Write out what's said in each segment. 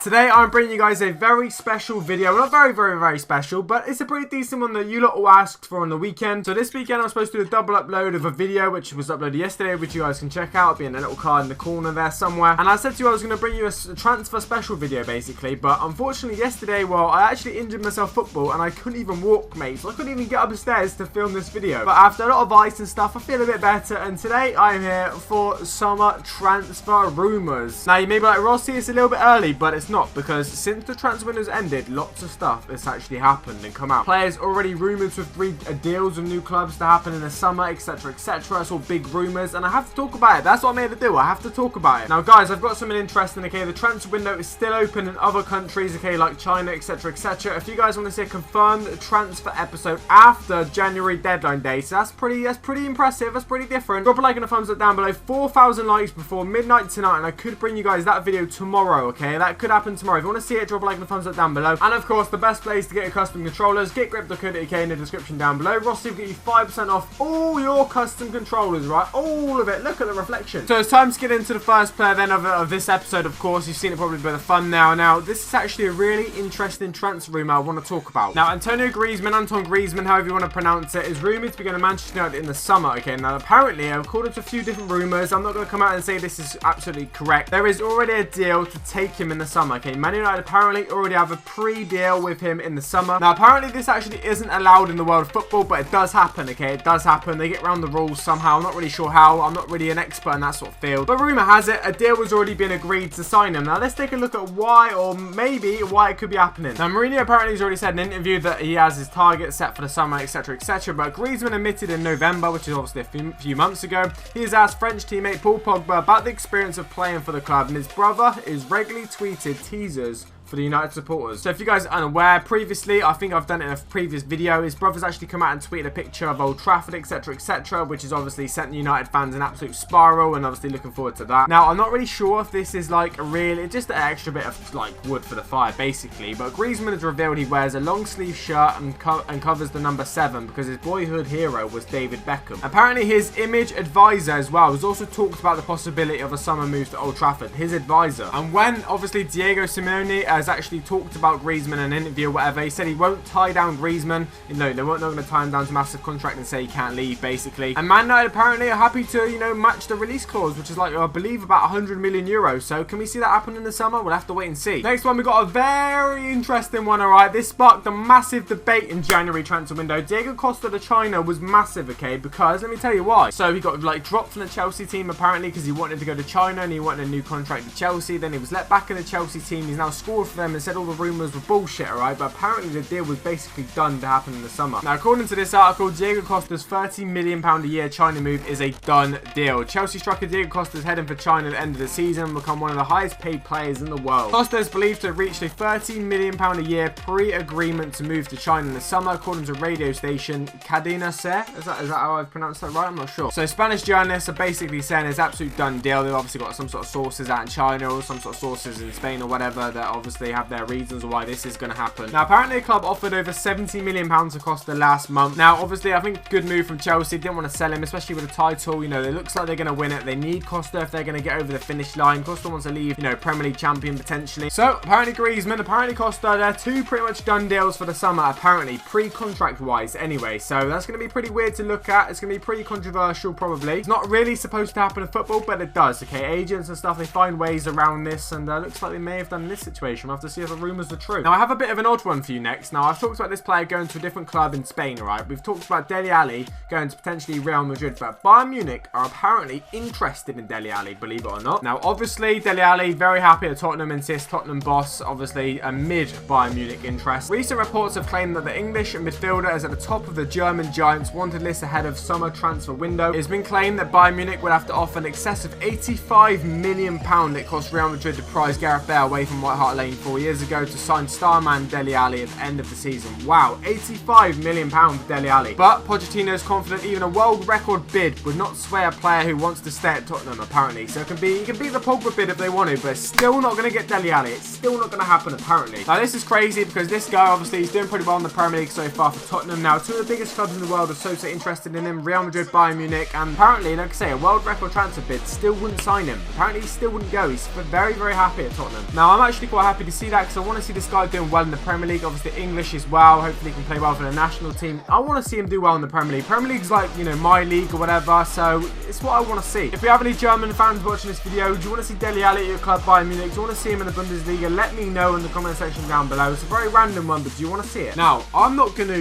Today I'm bringing you guys a very special video. Well, not very special, but it's a pretty decent one that you lot all asked for on the weekend. So this weekend I'm supposed to do a double upload of a video which was uploaded yesterday, which you guys can check out. It'll be in a little card in the corner there somewhere. And I said to you I was going to bring you a transfer special video basically, but unfortunately yesterday, well, I actually injured myself football and I couldn't even walk, mate. So I couldn't even get upstairs to film this video. But after a lot of ice and stuff, I feel a bit better, and today I'm here for summer transfer rumours. Now you may be like, Rossi, it's a little bit early, but it's not, because since the transfer window's ended, lots of stuff has actually happened and come out. Players already rumoured with deals with new clubs to happen in the summer, etc, etc. It's all big rumours, and I have to talk about it. That's what I'm here to do. I have to talk about it. Now guys, I've got something interesting, okay? The transfer window is still open in other countries, okay, like China, etc, etc. If you guys want to see a confirmed transfer episode after January deadline day, so that's pretty impressive, that's pretty different. Drop a like and a thumbs up down below. 4,000 likes before midnight tonight, and I could bring you guys that video tomorrow, okay? That could happen tomorrow. If you want to see it, drop a like and a thumbs up down below. And of course, the best place to get your custom controllers, GetGripped.co.uk in the description down below. Rossi will get you 5% off all your custom controllers, right? All of it. Look at the reflection. So it's time to get into the first player then of this episode, of course. You've seen it probably by the thumbnail. Now, this is actually a really interesting transfer rumour I want to talk about. Now, Anton Griezmann, however you want to pronounce it, is rumoured to be going to Manchester United in the summer, okay? Now, apparently, according to a few different rumours, I'm not going to come out and say this is absolutely correct. There is already a deal to take him in the summer, okay? Man United apparently already have a pre-deal with him in the summer. Now, apparently this actually isn't allowed in the world of football, but it does happen, okay? It does happen. They get around the rules somehow. I'm not really sure how. I'm not really an expert in that sort of field. But rumour has it, a deal was already been agreed to sign him. Now, let's take a look at why, or maybe why it could be happening. Now, Mourinho apparently has already said in an interview that he has his target set for the summer, etc, etc. But Griezmann admitted in November, which is obviously a few months ago, he has asked French teammate Paul Pogba about the experience of playing for the club, and his brother is regularly tweeted teasers for the United supporters. So if you guys are unaware, previously, I think I've done it in a previous video, his brother's actually come out and tweeted a picture of Old Trafford, etc, etc, which has obviously sent the United fans an absolute spiral, and obviously looking forward to that. Now, I'm not really sure if this is like really just an extra bit of like wood for the fire, basically, but Griezmann has revealed he wears a long sleeve shirt and covers the number 7 because his boyhood hero was David Beckham. Apparently, his image advisor as well has also talked about the possibility of a summer move to Old Trafford, his advisor. And when obviously Diego Simeone has actually talked about Griezmann in an interview or whatever, he said he won't tie down Griezmann. You know, they're not going to tie him down to a massive contract and say he can't leave, basically. And Man United apparently are happy to, you know, match the release clause, which is like, I believe, about 100 million euros. So can we see that happen in the summer? We'll have to wait and see. Next one, we got a very interesting one, alright. This sparked a massive debate in January transfer window. Diego Costa to China was massive, okay, because let me tell you why. So he got like dropped from the Chelsea team apparently because he wanted to go to China and he wanted a new contract with Chelsea. Then he was let back in the Chelsea team. He's now scored for them and said all the rumours were bullshit, alright, but apparently the deal was basically done to happen in the summer. Now, according to this article, Diego Costa's £30 million a year China move is a done deal. Chelsea striker Diego Costa is heading for China at the end of the season and become one of the highest paid players in the world. Costa is believed to have reached a £13 million a year pre-agreement to move to China in the summer, according to radio station Cadena Ser. Is that how I've pronounced that right? I'm not sure. So Spanish journalists are basically saying it's an absolute done deal. They've obviously got some sort of sources out in China or some sort of sources in Spain or whatever that obviously have their reasons why this is going to happen. Now, apparently the club offered over £70 million to Costa last month. Now, obviously, I think good move from Chelsea. Didn't want to sell him, especially with a title. You know, it looks like they're going to win it. They need Costa if they're going to get over the finish line. Costa wants to leave, you know, Premier League champion potentially. So, apparently Griezmann, apparently Costa, they're two pretty much done deals for the summer, apparently, pre-contract wise anyway. So, that's going to be pretty weird to look at. It's going to be pretty controversial, probably. It's not really supposed to happen in football, but it does, okay? Agents and stuff, they find ways around this, and looks like they may have done in this situation. We'll have to see if the rumours are true. Now, I have a bit of an odd one for you next. Now, I've talked about this player going to a different club in Spain, alright? We've talked about Dele Alli going to potentially Real Madrid, but Bayern Munich are apparently interested in Dele Alli, believe it or not. Now, obviously, Dele Alli, very happy at Tottenham, insists Tottenham boss, obviously, amid Bayern Munich interest. Recent reports have claimed that the English midfielder is at the top of the German Giants' wanted list ahead of summer transfer window. It's been claimed that Bayern Munich would have to offer an excess of £85 million it cost Real Madrid to prize Gareth Bale away from White Hart Lane 4 years ago to sign starman Dele Alli at the end of the season. Wow, £85 million for Dele Alli. But Pochettino is confident even a world record bid would not sway a player who wants to stay at Tottenham, apparently. So it can beat the Pogba bid if they want to, but it's still not going to get Dele Alli. It's still not going to happen, apparently. Now, this is crazy because this guy, obviously, he's doing pretty well in the Premier League so far for Tottenham. Now, two of the biggest clubs in the world are so interested in him, Real Madrid, Bayern Munich, and apparently, like I say, a world record transfer bid still wouldn't sign him. Apparently, he still wouldn't go. He's very, very happy at Tottenham. Now, I'm actually quite happy happy to see that because I want to see this guy doing well in the Premier League. Obviously English as well. Hopefully he can play well for the national team. I want to see him do well in the Premier League. Premier League's like, you know, my league or whatever, so it's what I want to see. If we have any German fans watching this video, do you want to see Dele Alli at your club Bayern Munich? Do you want to see him in the Bundesliga? Let me know in the comment section down below. It's a very random one, but do you want to see it? Now, I'm not going to,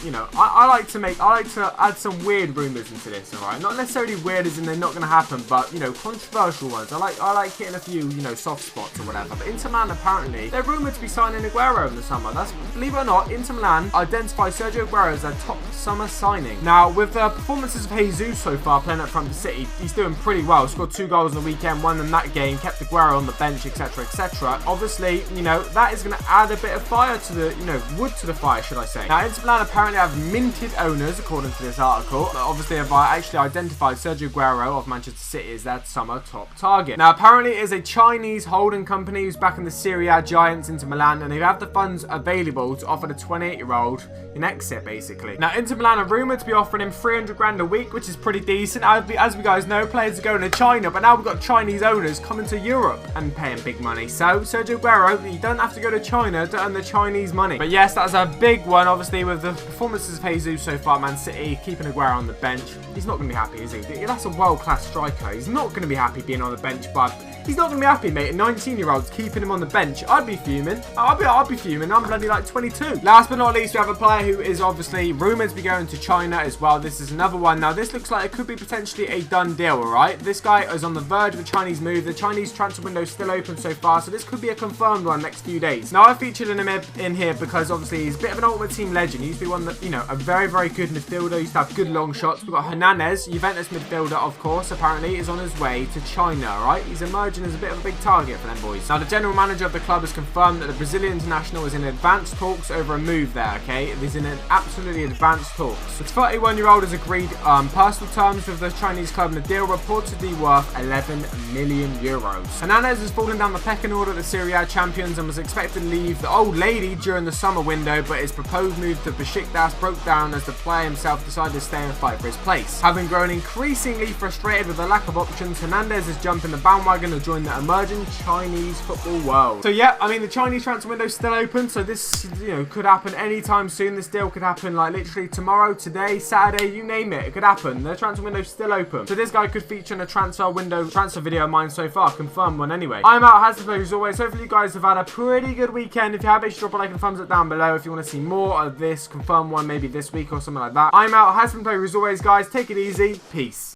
you know, I like to add some weird rumours into this, alright? Not necessarily weird as in they're not going to happen, but, you know, controversial ones. I like hitting a few, you know, soft spots or whatever. But Inter Milan, apparently, they're rumoured to be signing Aguero in the summer. That's, believe it or not, Inter Milan identify Sergio Aguero as their top summer signing. Now, with the performances of Jesus so far playing up front for City, he's doing pretty well. Scored 2 goals on the weekend, won them that game, kept Aguero on the bench, etc, etc. Obviously, you know, that is going to add a bit of fire to the, you know, wood to the fire, should I say. Now, Inter Milan apparently have minted owners, according to this article. Obviously, have actually identified Sergio Aguero of Manchester City as their summer top target. Now, apparently, it is a Chinese holding company who's backing the Serie A giants Inter Milan, and they have the funds available to offer the 28-year-old an exit, basically. Now, Inter Milan are rumoured to be offering him 300 grand a week, which is pretty decent. As we guys know, players are going to China, but now we've got Chinese owners coming to Europe and paying big money. So, Sergio Aguero, you don't have to go to China to earn the Chinese money. But yes, that's a big one, obviously, with the performances of Jesus so far, Man City, keeping Aguero on the bench. He's not going to be happy, is he? That's a world-class striker. He's not going to be happy being on the bench, but he's not going to be happy, mate. 19-year-olds keeping him on the bench. I'd be fuming. I'd be fuming. I'm bloody like 22. Last but not least, we have a player who is obviously rumoured to be going to China as well. This is another one. Now, this looks like it could be potentially a done deal, alright? This guy is on the verge of a Chinese move. The Chinese transfer window is still open so far, so this could be a confirmed one next few days. Now, I featured him in here because obviously he's a bit of an Ultimate Team legend. He used to be one that, you know, a very, very good midfielder. He used to have good long shots. We've got Hernandez, Juventus midfielder, of course, apparently is on his way to China, alright? He's emerging as a bit of a big target for them boys. Now, the general manager of the club has confirmed that the Brazilian international is in advanced talks over a move there, okay? It is in an absolutely advanced talks. The 31-year-old has agreed personal terms with the Chinese club, and the deal reportedly worth 11 million euros. Hernandez has fallen down the pecking order of the Serie A champions and was expected to leave the old lady during the summer window, but his proposed move to Besiktas broke down as the player himself decided to stay and fight for his place. Having grown increasingly frustrated with the lack of options, Hernandez has jumped in the bandwagon to join the emerging Chinese football world. So yeah, I mean, the Chinese transfer window is still open, so this, you know, could happen anytime soon. This deal could happen like literally tomorrow, today, Saturday, you name it. It could happen. The transfer window is still open, so this guy could feature in a transfer video of mine so far. Confirmed one anyway. I'm out, Hasbro, as always. Hopefully you guys have had a pretty good weekend. If you have, make sure to drop a like and thumbs up down below if you want to see more of this confirmed one, maybe this week or something like that. I'm out, Hasbro, as always, guys. Take it easy. Peace.